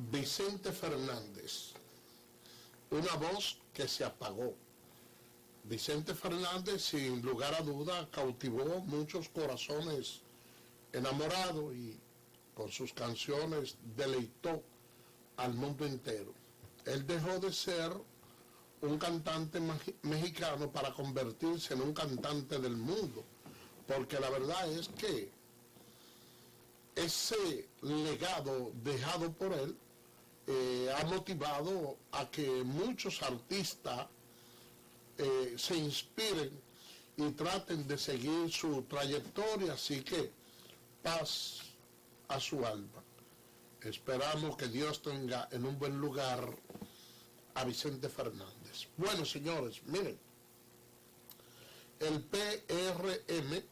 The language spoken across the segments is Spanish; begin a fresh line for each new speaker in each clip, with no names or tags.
Vicente Fernández, una voz que se apagó. Vicente Fernández, sin lugar a duda, cautivó muchos corazones enamorados y con sus canciones deleitó al mundo entero. Él dejó de ser un cantante mexicano para convertirse en un cantante del mundo, porque la verdad es que ese legado dejado por él ha motivado a que muchos artistas se inspiren y traten de seguir su trayectoria, así que paz a su alma. Esperamos que Dios tenga en un buen lugar a Vicente Fernández. Bueno, señores, miren, el PRM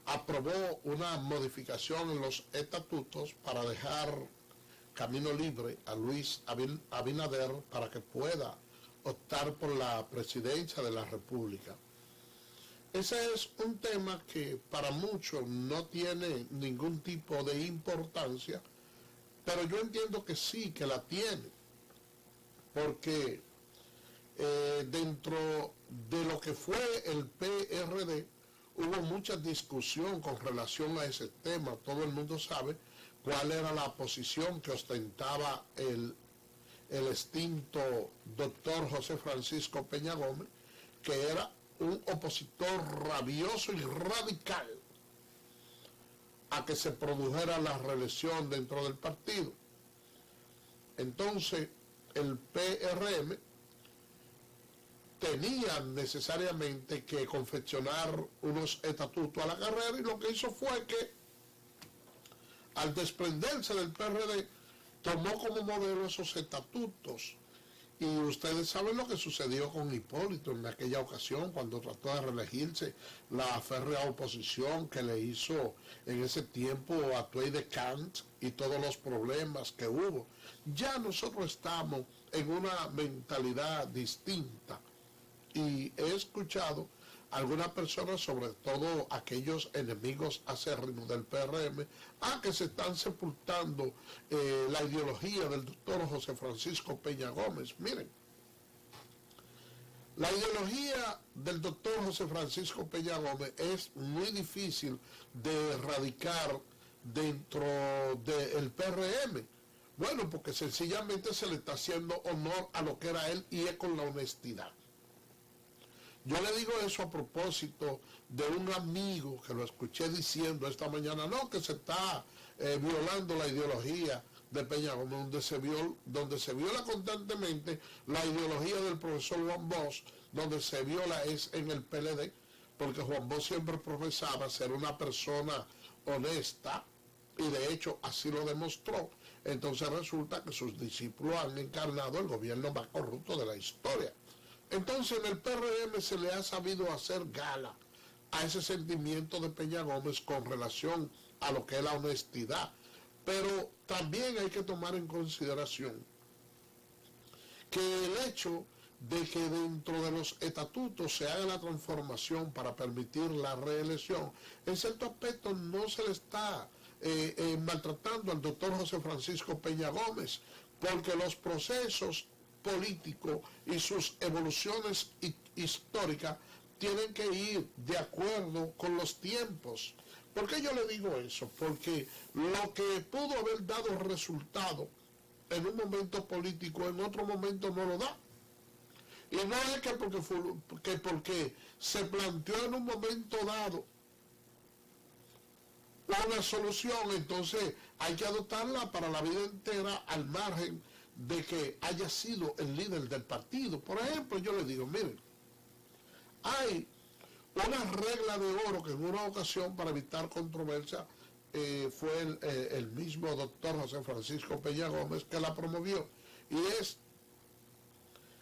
aprobó una modificación en los estatutos para dejar camino libre a Luis Abinader para que pueda optar por la presidencia de la República. Ese es un tema que para muchos no tiene ningún tipo de importancia, pero yo entiendo que sí, que la tiene, porque dentro de lo que fue el PRD hubo mucha discusión con relación a ese tema. Todo el mundo sabe cuál era la posición que ostentaba el extinto doctor José Francisco Peña Gómez, que era un opositor rabioso y radical a que se produjera la reelección dentro del partido. Entonces, el PRM tenía necesariamente que confeccionar unos estatutos a la carrera, y lo que hizo fue que, al desprenderse del PRD, tomó como modelo esos estatutos. Y ustedes saben lo que sucedió con Hipólito en aquella ocasión, cuando trató de reelegirse, la férrea oposición que le hizo en ese tiempo a Tuey de Cant y todos los problemas que hubo. Ya nosotros estamos en una mentalidad distinta, y he escuchado a algunas personas, sobre todo aquellos enemigos acérrimos del PRM, que se están sepultando la ideología del doctor José Francisco Peña Gómez. Miren, la ideología del doctor José Francisco Peña Gómez es muy difícil de erradicar dentro del PRM. Bueno, porque sencillamente se le está haciendo honor a lo que era él, y es con la honestidad. Yo le digo eso a propósito de un amigo que lo escuché diciendo esta mañana, no, que se está violando la ideología de Peña Gómez, donde se viola constantemente la ideología del profesor Juan Bosch, donde se viola es en el PLD, porque Juan Bosch siempre profesaba ser una persona honesta, y de hecho así lo demostró. Entonces resulta que sus discípulos han encarnado el gobierno más corrupto de la historia. Entonces en el PRM se le ha sabido hacer gala a ese sentimiento de Peña Gómez con relación a lo que es la honestidad. Pero también hay que tomar en consideración que el hecho de que dentro de los estatutos se haga la transformación para permitir la reelección, en cierto aspecto no se le está maltratando al doctor José Francisco Peña Gómez, porque los procesos políticos y sus evoluciones históricas tienen que ir de acuerdo con los tiempos. ¿Por qué yo le digo eso? Porque lo que pudo haber dado resultado en un momento político, en otro momento no lo da. Y no es que porque se planteó en un momento dado una solución, entonces hay que adoptarla para la vida entera, al margen de que haya sido el líder del partido. Por ejemplo, yo le digo, miren, hay una regla de oro que en una ocasión, para evitar controversia, fue el mismo doctor José Francisco Peña Gómez que la promovió, y es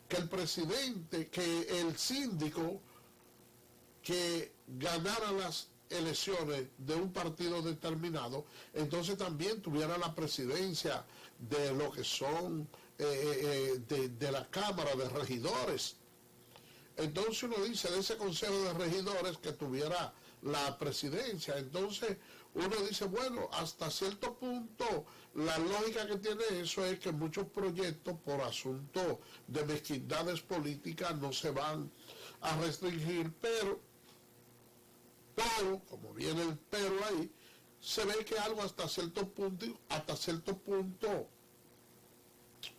que el síndico que ganara las elecciones de un partido determinado, entonces también tuviera la presidencia de lo que son de la Cámara de Regidores. Entonces uno dice de ese Consejo de Regidores que tuviera la presidencia. Entonces uno dice, bueno, hasta cierto punto la lógica que tiene eso es que muchos proyectos por asunto de mezquindades políticas no se van a restringir, pero, como viene el pero ahí, se ve que algo hasta cierto punto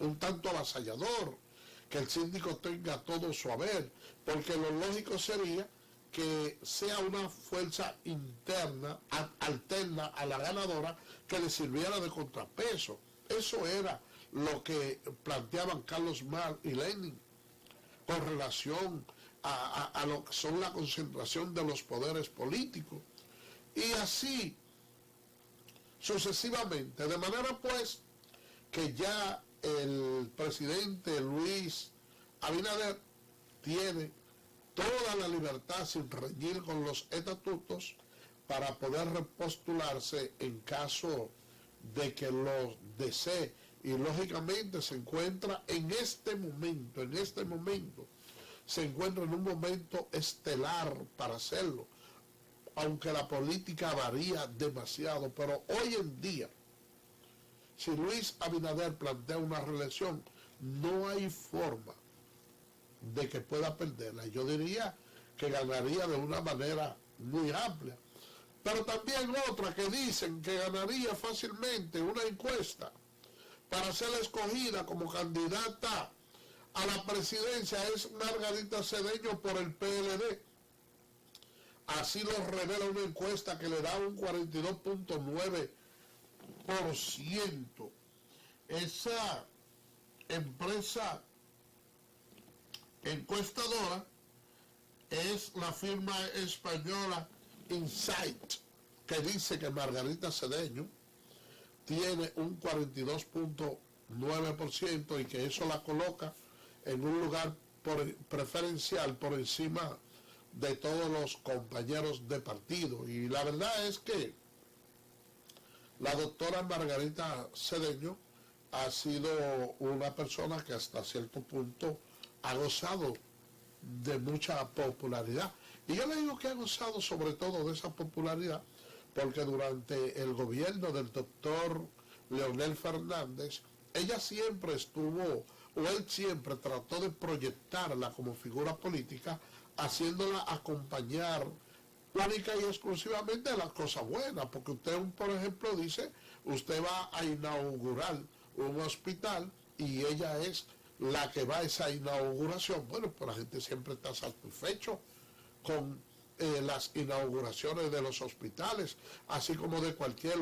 un tanto avasallador, que el síndico tenga todo su haber, porque lo lógico sería que sea una fuerza interna, alterna a la ganadora, que le sirviera de contrapeso. Eso era lo que planteaban Carlos Marx y Lenin con relación a lo que son la concentración de los poderes políticos. Y así sucesivamente, de manera pues que ya el presidente Luis Abinader tiene toda la libertad sin reñir con los estatutos para poder repostularse en caso de que lo desee, y lógicamente se encuentra en este momento, se encuentra en un momento estelar para hacerlo, aunque la política varía demasiado, pero hoy en día, si Luis Abinader plantea una reelección, no hay forma de que pueda perderla. Yo diría que ganaría de una manera muy amplia. Pero también otra que dicen que ganaría fácilmente una encuesta para ser escogida como candidata a la presidencia es Margarita Cedeño por el PLD. Así lo revela una encuesta que le da un 42.9%. Esa empresa encuestadora es la firma española Insight, que dice que Margarita Cedeño tiene un 42.9% y que eso la coloca en un lugar preferencial por encima de todos los compañeros de partido. Y la verdad es que la doctora Margarita Cedeño ha sido una persona que hasta cierto punto ha gozado de mucha popularidad. Y yo le digo que ha gozado sobre todo de esa popularidad porque durante el gobierno del doctor Leonel Fernández, ella siempre estuvo, o él siempre trató de proyectarla como figura política, haciéndola acompañar única y exclusivamente de las cosas buenas, porque usted, por ejemplo, dice, usted va a inaugurar un hospital y ella es la que va a esa inauguración. Bueno, pues la gente siempre está satisfecho con las inauguraciones de los hospitales, así como de cualquier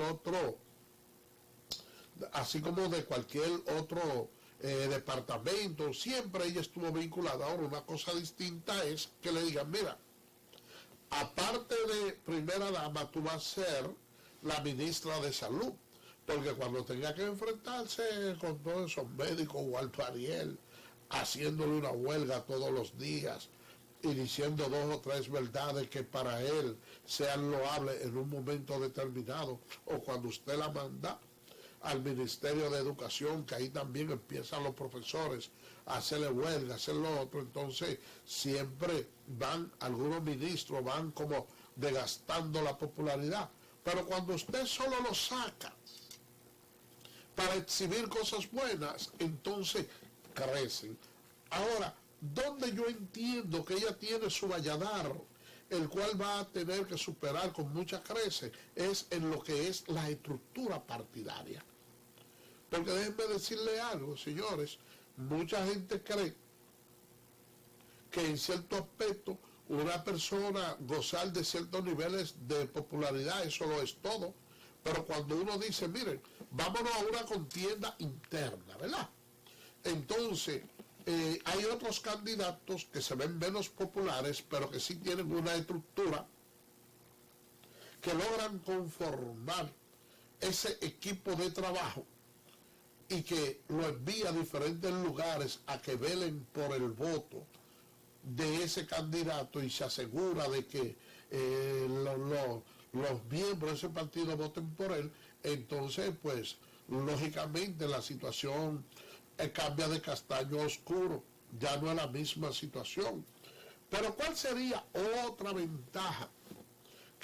otro departamento. Siempre ella estuvo vinculada. Ahora, una cosa distinta es que le digan, mira, aparte de primera dama, tú vas a ser la ministra de salud, porque cuando tenga que enfrentarse con todos esos médicos, Walter Ariel, haciéndole una huelga todos los días y diciendo 2 o 3 verdades que para él sean loables en un momento determinado, o cuando usted la manda al Ministerio de Educación, que ahí también empiezan los profesores a hacerle huelga, a hacer lo otro, entonces siempre algunos ministros van como desgastando la popularidad. Pero cuando usted solo lo saca para exhibir cosas buenas, entonces crecen. Ahora, donde yo entiendo que ella tiene su valladar, el cual va a tener que superar con mucha creces, es en lo que es la estructura partidaria. Porque déjenme decirle algo, señores, mucha gente cree que en cierto aspecto una persona gozar de ciertos niveles de popularidad, eso lo es todo. Pero cuando uno dice, miren, vámonos a una contienda interna, ¿verdad? Entonces, hay otros candidatos que se ven menos populares, pero que sí tienen una estructura que logran conformar ese equipo de trabajo y que lo envía a diferentes lugares a que velen por el voto de ese candidato y se asegura de que los miembros de ese partido voten por él. Entonces, pues, lógicamente la situación cambia de castaño a oscuro, ya no es la misma situación. Pero ¿cuál sería otra ventaja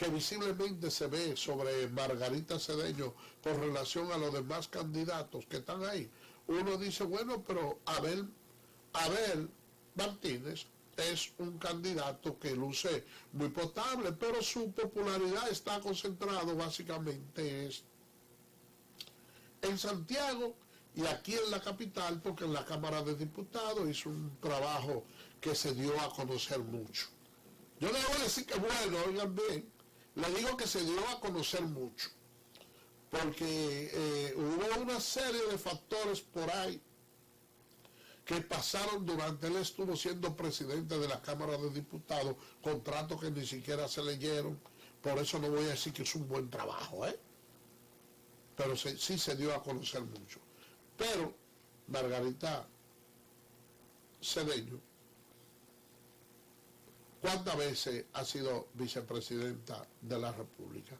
que visiblemente se ve sobre Margarita Cedeño con relación a los demás candidatos que están ahí, uno dice, bueno, pero Abel Martínez es un candidato que luce muy potable, pero su popularidad está concentrado básicamente en Santiago y aquí en la capital, porque en la Cámara de Diputados hizo un trabajo que se dio a conocer mucho. Yo le voy a decir que bueno, oigan bien, le digo que se dio a conocer mucho, porque hubo una serie de factores por ahí que pasaron durante él estuvo siendo presidente de la Cámara de Diputados, contratos que ni siquiera se leyeron, por eso no voy a decir que es un buen trabajo, pero sí se dio a conocer mucho. Pero Margarita Cedeño, ¿cuántas veces ha sido vicepresidenta de la República?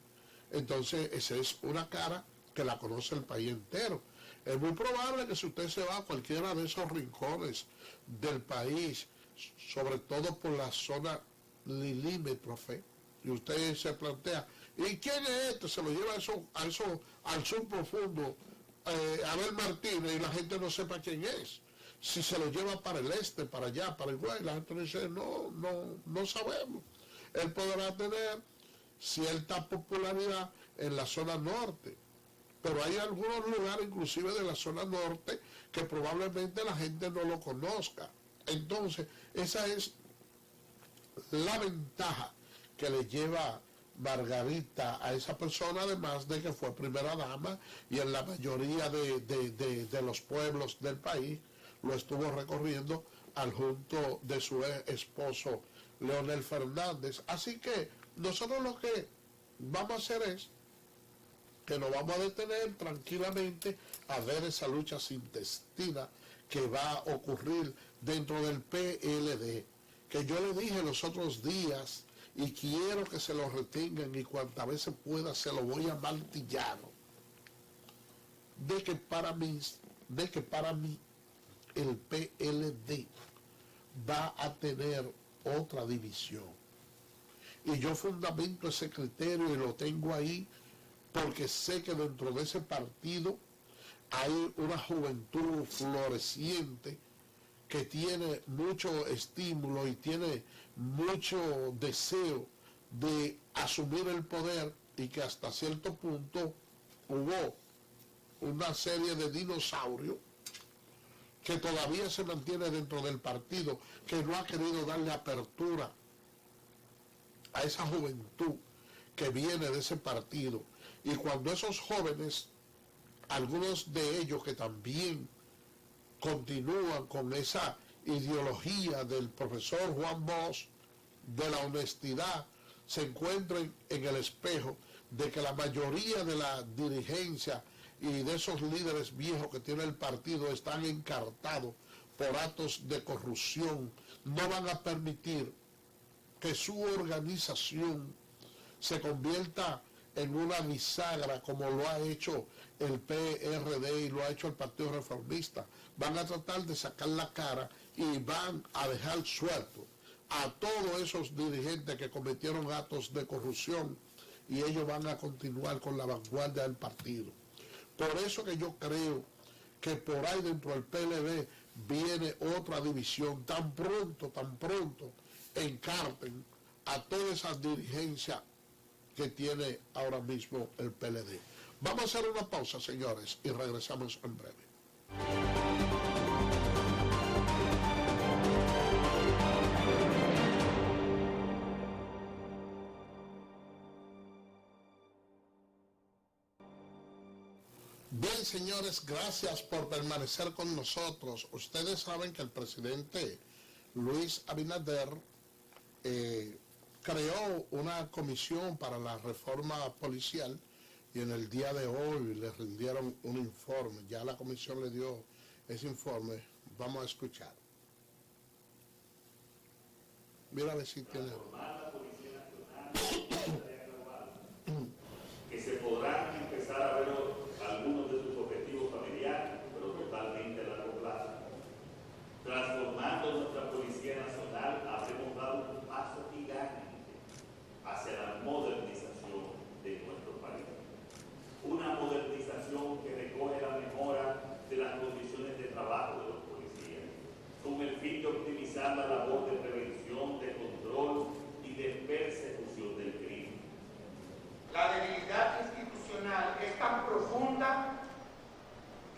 Entonces, esa es una cara que la conoce el país entero. Es muy probable que si usted se va a cualquiera de esos rincones del país, sobre todo por la zona limítrofe, y usted se plantea, ¿y quién es este? Se lo lleva al sur profundo, Abel Martínez, y la gente no sepa quién es. Si se lo lleva para el este, para allá, para Iguay, la gente dice, no sabemos. Él podrá tener cierta popularidad en la zona norte, pero hay algunos lugares, inclusive de la zona norte, que probablemente la gente no lo conozca. Entonces, esa es la ventaja que le lleva Margarita a esa persona, además de que fue primera dama y en la mayoría de los pueblos del país lo estuvo recorriendo al junto de su esposo Leonel Fernández. Así que nosotros lo que vamos a hacer es que nos vamos a detener tranquilamente a ver esa lucha intestina que va a ocurrir dentro del PLD, que yo le dije los otros días y quiero que se lo retengan y cuantas veces pueda se lo voy a martillar, de que para mí el PLD va a tener otra división. Y yo fundamento ese criterio y lo tengo ahí porque sé que dentro de ese partido hay una juventud floreciente que tiene mucho estímulo y tiene mucho deseo de asumir el poder y que hasta cierto punto hubo una serie de dinosaurios que todavía se mantiene dentro del partido, que no ha querido darle apertura a esa juventud que viene de ese partido. Y cuando esos jóvenes, algunos de ellos que también continúan con esa ideología del profesor Juan Bosch, de la honestidad, se encuentren en el espejo de que la mayoría de la dirigencia y de esos líderes viejos que tiene el partido están encartados por actos de corrupción, no van a permitir que su organización se convierta en una bisagra como lo ha hecho el PRD y lo ha hecho el Partido Reformista. Van a tratar de sacar la cara y van a dejar suelto a todos esos dirigentes que cometieron actos de corrupción y ellos van a continuar con la vanguardia del partido. Por eso que yo creo que por ahí dentro del PLD viene otra división, tan pronto encarten a todas esas dirigencias que tiene ahora mismo el PLD. Vamos a hacer una pausa, señores, y regresamos en breve. Bien, señores, gracias por permanecer con nosotros. Ustedes saben que el presidente Luis Abinader creó una comisión para la reforma policial y en el día de hoy le rindieron un informe. Ya la comisión le dio ese informe. Vamos a escuchar. Mira a ver si tiene...
que se podrán empezar a ver algunos de sus objetivos familiares, pero totalmente a largo plazo. Transformando nuestra Policía Nacional, habremos dado un paso gigante hacia la modernización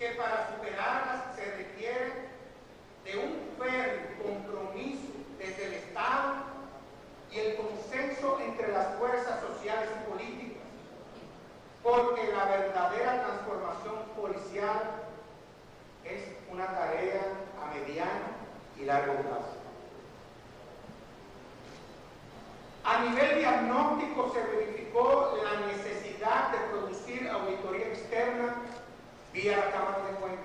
que para superarlas se requiere de un férreo compromiso desde el Estado y el consenso entre las fuerzas sociales y políticas, porque la verdadera transformación policial es una tarea a mediano y largo plazo. A nivel diagnóstico se verificó la necesidad de producir auditoría externa vía la Cámara de Cuentas.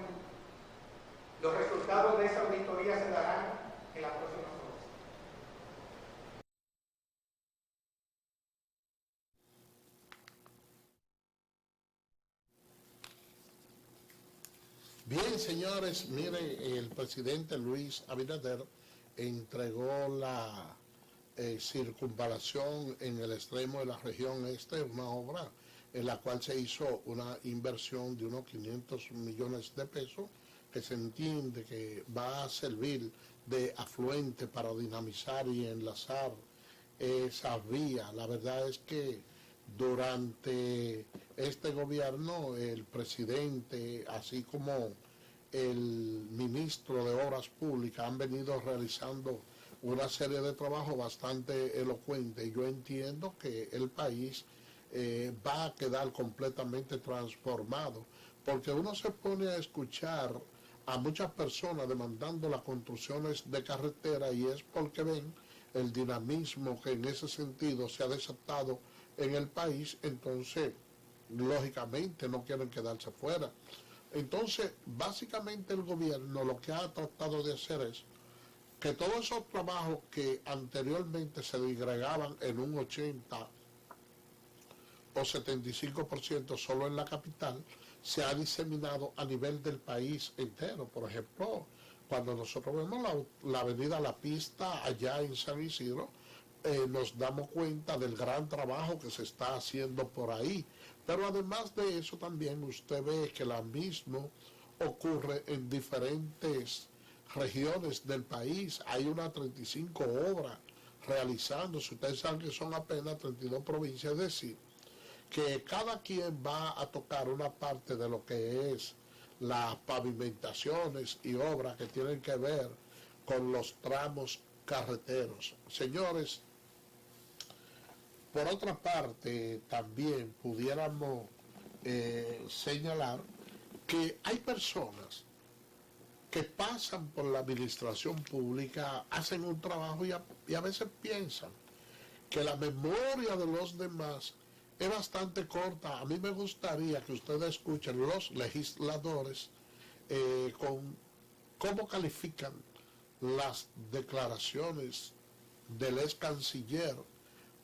Los resultados de esa auditoría se darán en las próximas horas.
Bien, señores, mire, el presidente Luis Abinader entregó la circunvalación en el extremo de la región este, una obra en la cual se hizo una inversión de unos 500 millones de pesos, que se entiende que va a servir de afluente para dinamizar y enlazar esa vía. La verdad es que durante este gobierno el presidente, así como el ministro de Obras Públicas, han venido realizando una serie de trabajos bastante elocuentes. Yo entiendo que el país va a quedar completamente transformado, porque uno se pone a escuchar a muchas personas demandando las construcciones de carretera y es porque ven el dinamismo que en ese sentido se ha desatado en el país, entonces lógicamente no quieren quedarse fuera. Entonces, básicamente el gobierno lo que ha tratado de hacer es que todos esos trabajos que anteriormente se disgregaban en un 80 o 75% solo en la capital, se ha diseminado a nivel del país entero. Por ejemplo, cuando nosotros vemos la avenida La Pista allá en San Isidro, nos damos cuenta del gran trabajo que se está haciendo por ahí. Pero además de eso también usted ve que lo mismo ocurre en diferentes regiones del país. Hay unas 35 obras realizándose. Ustedes saben que son apenas 32 provincias, es decir, que cada quien va a tocar una parte de lo que es las pavimentaciones y obras que tienen que ver con los tramos carreteros. Señores, por otra parte, también pudiéramos señalar que hay personas que pasan por la administración pública, hacen un trabajo y a veces piensan que la memoria de los demás es bastante corta. A mí me gustaría que ustedes escuchen los legisladores con cómo califican las declaraciones del ex canciller,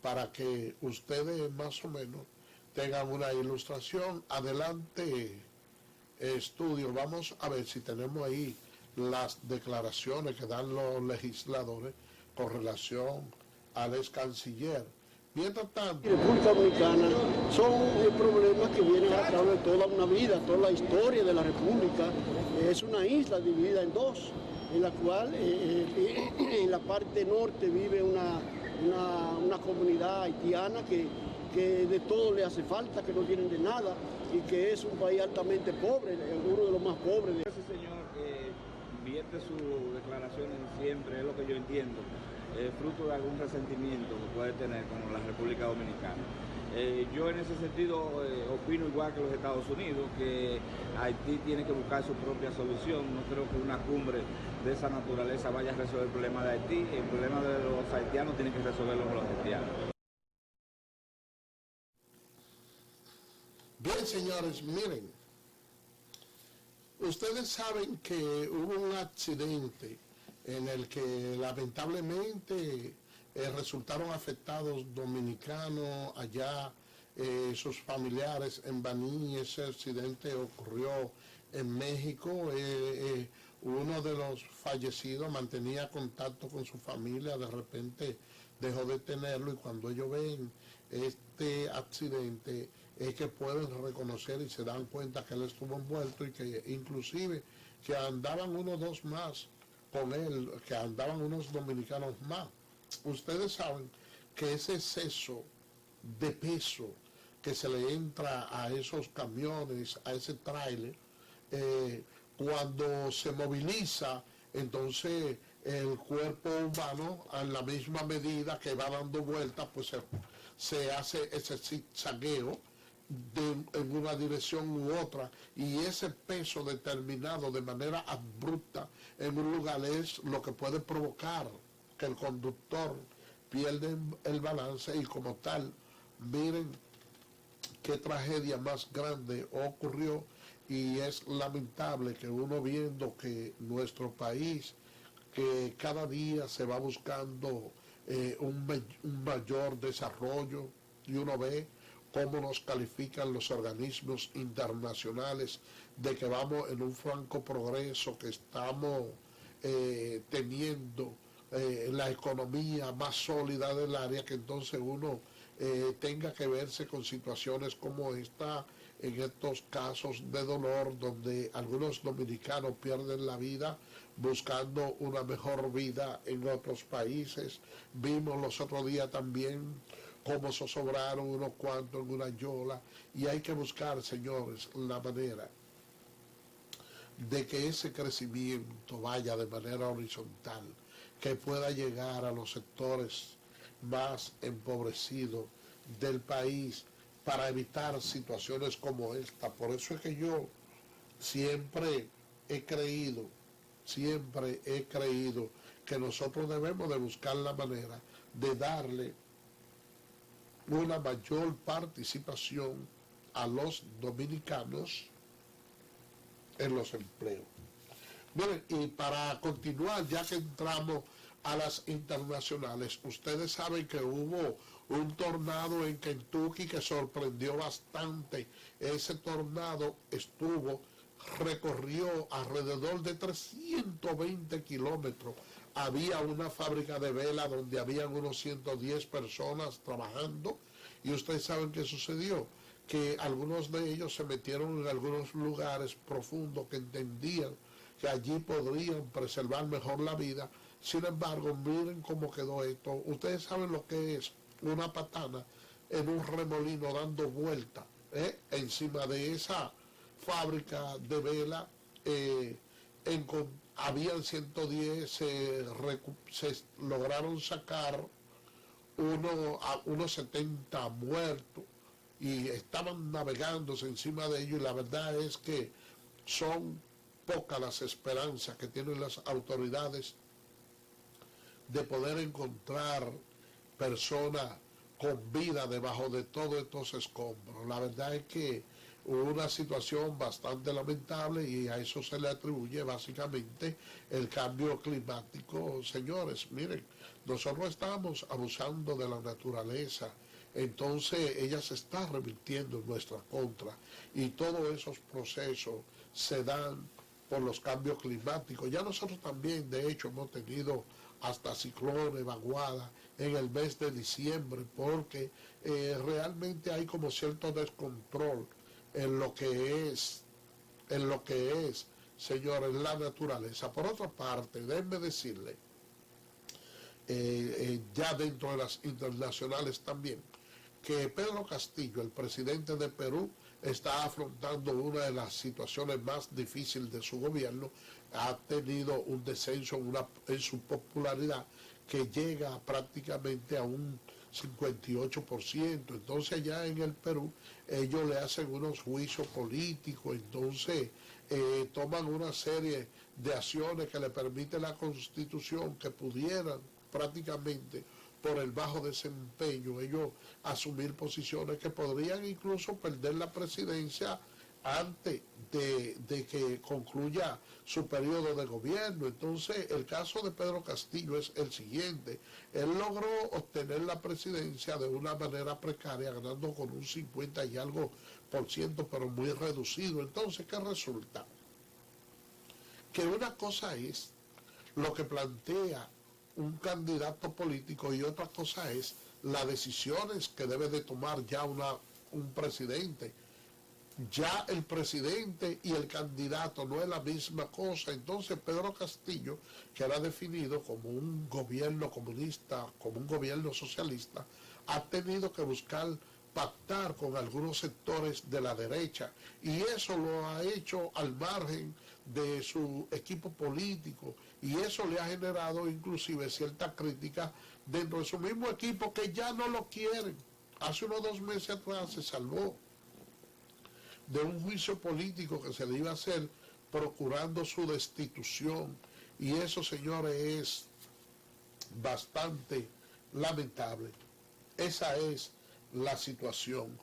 para que ustedes más o menos tengan una ilustración. Adelante, estudio. Vamos a ver si tenemos ahí las declaraciones que dan los legisladores con relación al ex canciller. Mientras tanto,
República Dominicana son problemas que vienen a través de toda una vida, toda la historia de la República. Es una isla dividida en dos, en la cual en la parte norte vive una comunidad haitiana que de todo le hace falta, que no tienen de nada y que es un país altamente pobre, uno de los más pobres.
Ese señor vierte sus declaraciones siempre, es lo que yo entiendo, fruto de algún resentimiento que puede tener con la República Dominicana. Yo en ese sentido opino igual que los Estados Unidos, que Haití tiene que buscar su propia solución. No creo que una cumbre de esa naturaleza vaya a resolver el problema de Haití. El problema de los haitianos tiene que resolverlo los haitianos.
bien, señores, miren, ustedes saben que hubo un accidente en el que lamentablemente resultaron afectados dominicanos allá, sus familiares en Baní. Ese accidente ocurrió en México. Uno de los fallecidos mantenía contacto con su familia, de repente dejó de tenerlo, y cuando ellos ven este accidente es que pueden reconocer y se dan cuenta que él estuvo envuelto, y que inclusive que andaban unos dos más con él, que andaban unos dominicanos más. Ustedes saben que ese exceso de peso que se le entra a esos camiones, a ese tráiler, cuando se moviliza, entonces el cuerpo humano, a la misma medida que va dando vueltas, pues se hace ese zigzagueo en una dirección u otra, y ese peso determinado de manera abrupta en un lugar es lo que puede provocar que el conductor pierda el balance, y como tal, miren qué tragedia más grande ocurrió. Y es lamentable que uno, viendo que nuestro país, que cada día se va buscando un mayor desarrollo, y uno ve cómo nos califican los organismos internacionales de que vamos en un franco progreso, que estamos teniendo la economía más sólida del área, que entonces uno tenga que verse con situaciones como esta, en estos casos de dolor, donde algunos dominicanos pierden la vida buscando una mejor vida en otros países. Vimos los otros días también cómo sobraron unos cuantos en una yola, y hay que buscar, señores, la manera de que ese crecimiento vaya de manera horizontal, que pueda llegar a los sectores más empobrecidos del país, para evitar situaciones como esta. Por eso es que yo siempre he creído que nosotros debemos de buscar la manera de darle una mayor participación a los dominicanos en los empleos. Miren, y para continuar, ya que entramos a las internacionales, ustedes saben que hubo un tornado en Kentucky que sorprendió bastante. Ese tornado recorrió alrededor de 320 kilómetros. Había una fábrica de vela donde habían unos 110 personas trabajando, y ustedes saben qué sucedió, que algunos de ellos se metieron en algunos lugares profundos que entendían que allí podrían preservar mejor la vida. Sin embargo, miren cómo quedó esto. Ustedes saben lo que es una patana en un remolino dando vuelta encima de esa fábrica de vela. Habían 110, se lograron sacar unos 70 muertos, y estaban navegándose encima de ellos, y la verdad es que son pocas las esperanzas que tienen las autoridades de poder encontrar personas con vida debajo de todos estos escombros. La verdad es que hubo una situación bastante lamentable, y a eso se le atribuye básicamente el cambio climático. Señores, miren, nosotros estamos abusando de la naturaleza, entonces ella se está revirtiendo en nuestra contra, y todos esos procesos se dan por los cambios climáticos. Ya nosotros también, de hecho, hemos tenido hasta ciclones, vaguadas en el mes de diciembre, porque realmente hay como cierto descontrol en lo que es, señores, la naturaleza. Por otra parte, déjenme decirle, ya dentro de las internacionales también, que Pedro Castillo, el presidente de Perú, está afrontando una de las situaciones más difíciles de su gobierno. Ha tenido un descenso en su popularidad que llega prácticamente a un 58%. Entonces allá en el Perú ellos le hacen unos juicios políticos, entonces toman una serie de acciones que le permite la Constitución, que pudieran prácticamente, por el bajo desempeño, ellos asumir posiciones que podrían incluso perder la presidencia antes de que concluya su periodo de gobierno. Entonces, el caso de Pedro Castillo es el siguiente: él logró obtener la presidencia de una manera precaria, ganando con un 50 y algo por ciento, pero muy reducido. Entonces, ¿qué resulta? Que una cosa es lo que plantea un candidato político, y otra cosa es las decisiones que debe de tomar ya un presidente. Ya el presidente y el candidato no es la misma cosa. Entonces Pedro Castillo, que era definido como un gobierno comunista, como un gobierno socialista, ha tenido que buscar pactar con algunos sectores de la derecha, y eso lo ha hecho al margen de su equipo político, y eso le ha generado inclusive cierta crítica dentro de su mismo equipo, que ya no lo quieren. Hace unos 2 meses atrás se salvó de un juicio político que se le iba a hacer procurando su destitución, y eso, señores, es bastante lamentable. Esa es la situación.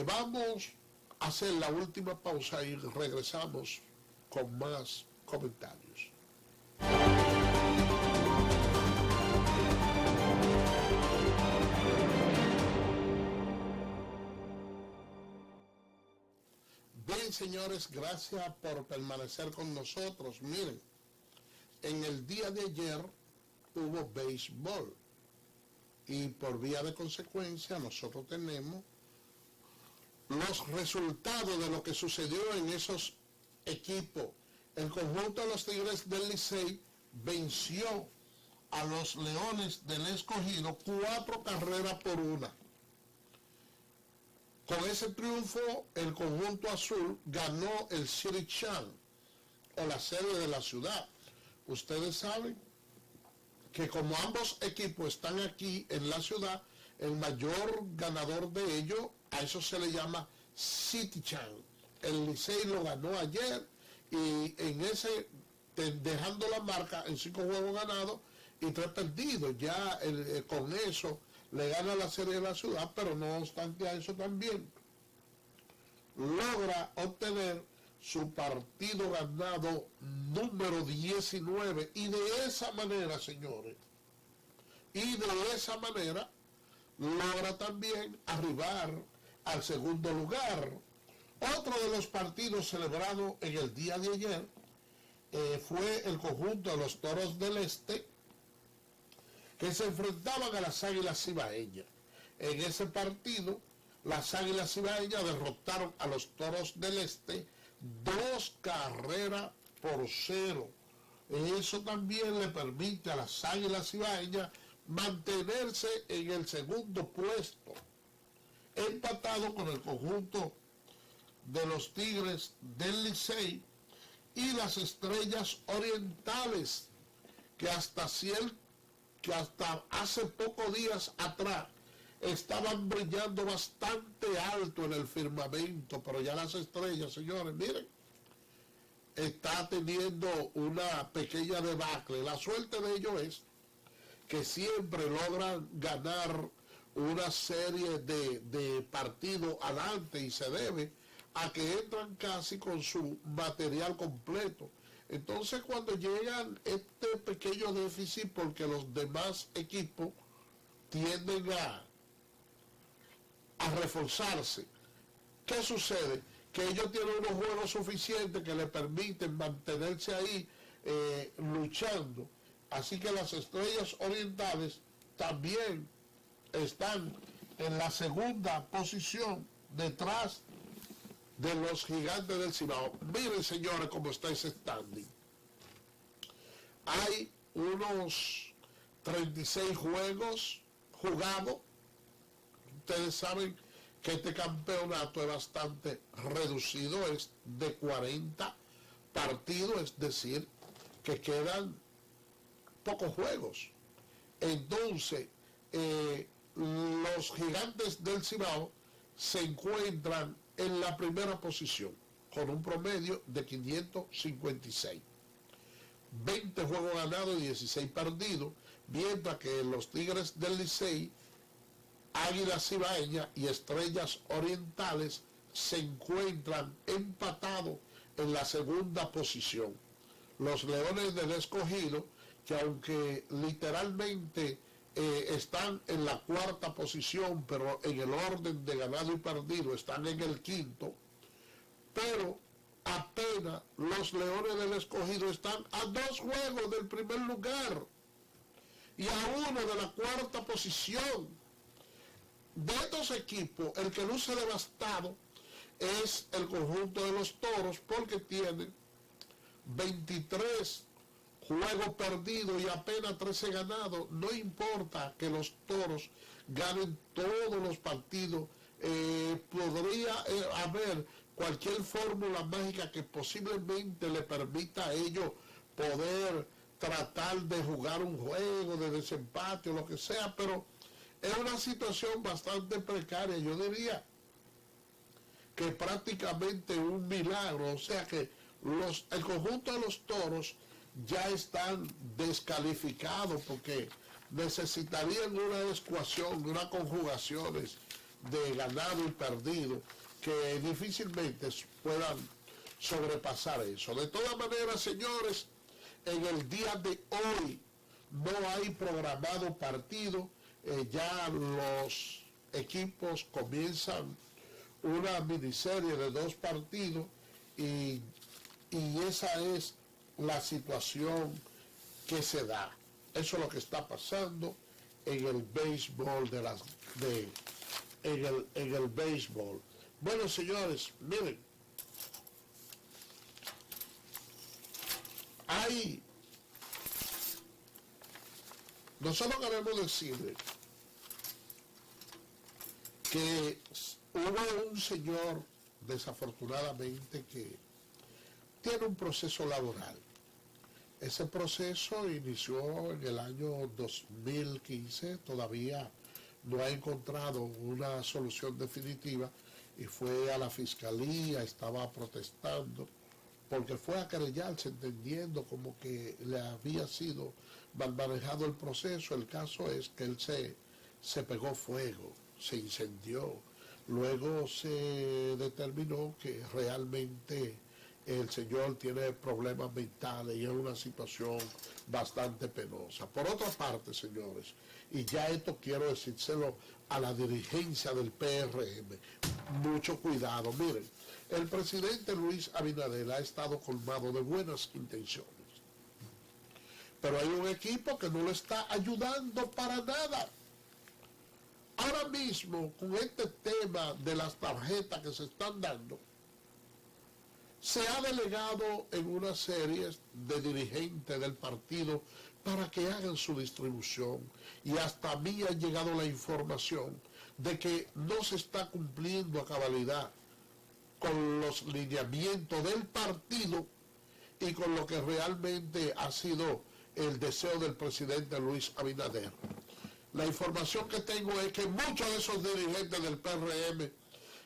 Vamos a hacer la última pausa y regresamos con más comentarios. Bien, señores, gracias por permanecer con nosotros. Miren, en el día de ayer hubo béisbol, y por vía de consecuencia nosotros tenemos los resultados de lo que sucedió en esos equipos. El conjunto de los Tigres del Licey venció a los Leones del Escogido 4-1. Con ese triunfo, el conjunto azul ganó el City Chan, o la serie de la ciudad. Ustedes saben que como ambos equipos están aquí en la ciudad, el mayor ganador de ellos, a eso se le llama City Chan. El Licey lo ganó ayer, y en ese, dejando la marca en 5 juegos ganados y 3 perdidos. Ya con eso le gana la serie de la ciudad, pero no obstante a eso también logra obtener su partido ganado número 19, y de esa manera, señores, logra también arribar al segundo lugar. Otro de los partidos celebrados en el día de ayer fue el conjunto de los Toros del Este, que se enfrentaban a las Águilas Cibaeñas. En ese partido, las Águilas Cibaeñas derrotaron a los Toros del Este 2-0. Eso también le permite a las Águilas Cibaeñas mantenerse en el segundo puesto, empatado con el conjunto de los Tigres del Licey y las Estrellas Orientales, que hasta hace pocos días atrás estaban brillando bastante alto en el firmamento, pero ya las Estrellas, señores, miren, está teniendo una pequeña debacle. La suerte de ellos es que siempre logran ganar una serie de partidos adelante, y se debe a que entran casi con su material completo. Entonces, cuando llegan este pequeño déficit, porque los demás equipos tienden a reforzarse, ¿qué sucede? Que ellos tienen unos juegos suficientes que les permiten mantenerse ahí luchando. Así que las Estrellas Orientales también están en la segunda posición, detrás de los Gigantes del Cibao. Miren, señores, cómo está ese standing. Hay unos 36 juegos jugados. Ustedes saben que este campeonato es bastante reducido, es de 40 partidos, es decir, que quedan pocos juegos. Entonces, los Gigantes del Cibao se encuentran en la primera posición, con un promedio de 556. 20 juegos ganados y 16 perdidos, mientras que los Tigres del Licey, Águilas Cibaeñas y Estrellas Orientales se encuentran empatados en la segunda posición. Los Leones del Escogido, que aunque literalmente están en la cuarta posición, pero en el orden de ganado y perdido están en el quinto, pero apenas los Leones del Escogido están a 2 juegos del primer lugar y a 1 de la cuarta posición. De estos equipos, el que luce devastado es el conjunto de los Toros, porque tienen 23 juegos perdidos y apenas 13 ganados. No importa que los Toros ganen todos los partidos podría haber cualquier fórmula mágica que posiblemente le permita a ellos poder tratar de jugar un juego de desempate o lo que sea, pero es una situación bastante precaria. Yo diría que prácticamente un milagro, o sea que el conjunto de los Toros ya están descalificados porque necesitarían una ecuación, unas conjugaciones de ganado y perdido que difícilmente puedan sobrepasar eso. De todas maneras, señores, en el día de hoy no hay programado partido, ya los equipos comienzan una miniserie de 2 partidos y esa es la situación que se da. Eso es lo que está pasando en el béisbol en el béisbol. Bueno, señores, miren, nosotros queremos decirle que hubo un señor, desafortunadamente, que tiene un proceso laboral. Ese proceso inició en el año 2015, todavía no ha encontrado una solución definitiva y fue a la fiscalía, estaba protestando, porque fue a querellarse entendiendo como que le había sido mal manejado el proceso. El caso es que él se pegó fuego, se incendió. Luego se determinó que realmente el señor tiene problemas mentales y es una situación bastante penosa. Por otra parte, señores, y ya esto quiero decírselo a la dirigencia del PRM, mucho cuidado. Miren, el presidente Luis Abinader ha estado colmado de buenas intenciones, pero hay un equipo que no lo está ayudando para nada. Ahora mismo, con este tema de las tarjetas que se están dando, se ha delegado en una serie de dirigentes del partido para que hagan su distribución. Y hasta a mí ha llegado la información de que no se está cumpliendo a cabalidad con los lineamientos del partido y con lo que realmente ha sido el deseo del presidente Luis Abinader. La información que tengo es que muchos de esos dirigentes del PRM,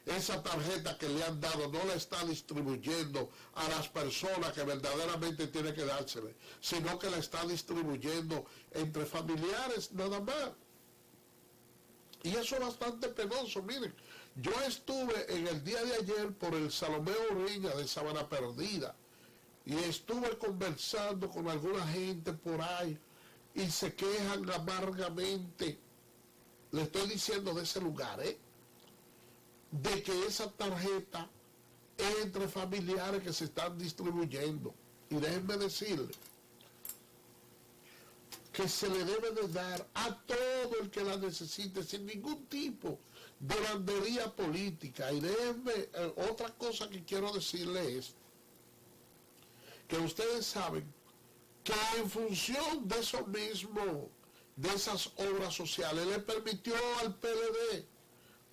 esa tarjeta que le han dado no la está distribuyendo a las personas que verdaderamente tiene que dársele, sino que la está distribuyendo entre familiares nada más. Y eso es bastante penoso. Miren, yo estuve en el día de ayer por el Salomé Ureña de Sabana Perdida y estuve conversando con alguna gente por ahí y se quejan amargamente, le estoy diciendo de ese lugar, de que esa tarjeta es entre familiares que se están distribuyendo. Y déjenme decirle que se le debe de dar a todo el que la necesite sin ningún tipo de bandería política. Y déjenme, otra cosa que quiero decirle es que ustedes saben que en función de eso mismo, de esas obras sociales, le permitió al PLD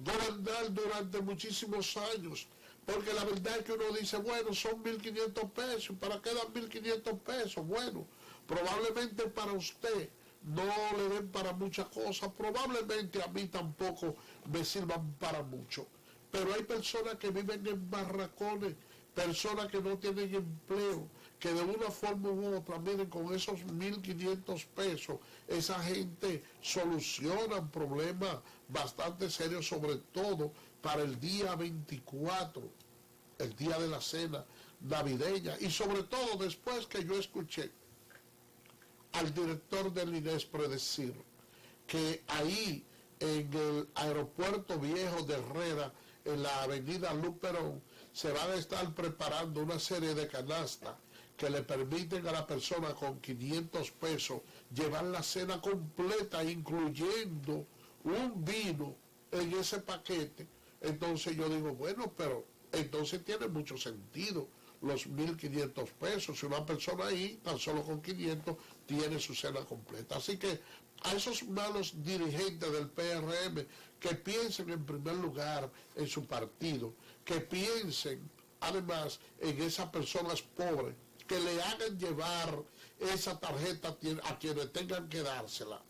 gobernar durante muchísimos años, porque la verdad es que uno dice, bueno, son 1.500 pesos, ¿para qué dan 1.500 pesos? Bueno, probablemente para usted no le den para muchas cosas, probablemente a mí tampoco me sirvan para mucho, pero hay personas que viven en barracones, personas que no tienen empleo, que de una forma u otra, miren, con esos 1.500 pesos, esa gente soluciona un problema bastante serio, sobre todo para el día 24, el día de la cena navideña, y sobre todo después que yo escuché al director del INESPRE decir que ahí en el aeropuerto viejo de Herrera, en la avenida Luperón, se van a estar preparando una serie de canastas que le permiten a la persona con 500 pesos llevar la cena completa, incluyendo un vino en ese paquete. Entonces yo digo, bueno, pero entonces tiene mucho sentido los 1.500 pesos. Si una persona ahí, tan solo con 500, tiene su cena completa. Así que a esos malos dirigentes del PRM que piensen en primer lugar en su partido, que piensen además en esas personas pobres, que le hagan llevar esa tarjeta a quienes tengan que dársela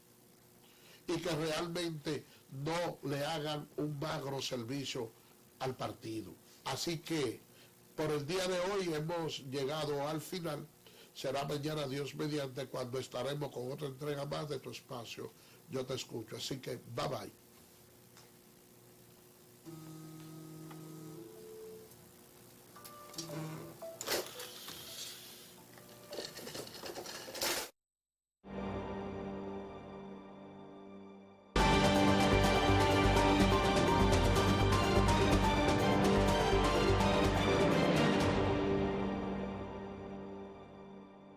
y que realmente no le hagan un magro servicio al partido. Así que por el día de hoy hemos llegado al final. Será mañana, Dios mediante, cuando estaremos con otra entrega más de tu espacio. Yo te escucho. Así que bye bye.